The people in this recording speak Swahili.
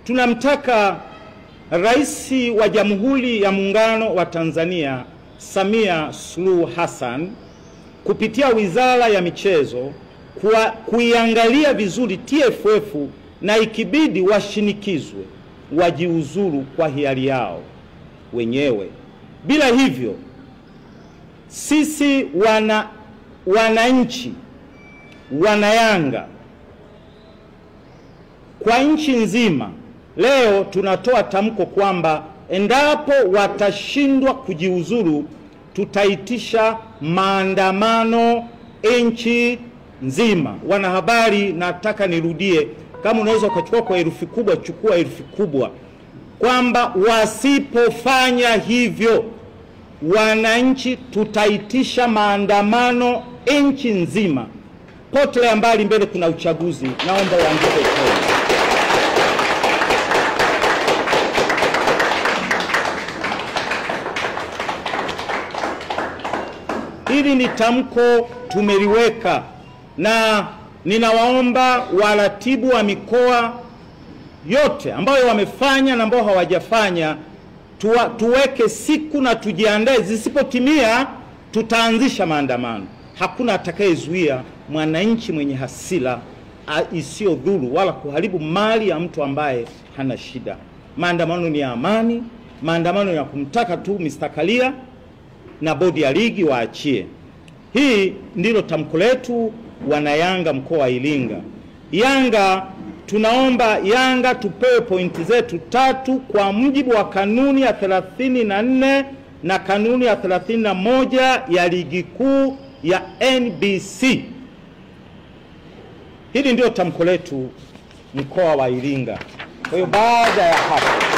tunamtaka Rais wa Jamhuri ya Muungano wa Tanzania Samia Suluhu Hassan kupitia Wizara ya Michezo kuiangalia vizuri TFF na ikibidi washinikizwe wajiuzuru kwa hiari yao wenyewe. Bila hivyo sisi wananchi wanayanga kwa nchi nzima leo tunatoa tamko kwamba endapo watashindwa kujiuzuru tutaitisha maandamano nchi nzima. Wanahabari, nataka nirudie, kama unaweza kuchukua kwa herufi kubwa, chukua herufi kubwa, kwamba wasipofanya hivyo wananchi tutaitisha maandamano nchi nzima. Potelea mbali, mbele kuna uchaguzi, naomba waandike tena. Hili ni tamko tumeliweka, na ninawaomba waratibu wa mikoa yote ambayo wamefanya na ambao hawajafanya tuweke siku na tujiandae. Zisipotimia tutaanzisha maandamano. Hakuna atakayezuia mwananchi mwenye hasira isiyodhuru wala kuharibu mali ya mtu ambaye hana shida. Maandamano ni ya amani, maandamano ya kumtaka tu Mr. Kalia na bodi ya ligi waachie. Hii ndilo tamko letu wanayanga mkoa wa Iringa. Yanga, tunaomba Yanga tupewe pointi zetu 3 kwa mujibu wa kanuni ya 34 na kanuni ya 31 ya ligi kuu ya NBC. Hili ndio tamko letu mkoa wa Iringa. Kwa hiyo baada ya hapo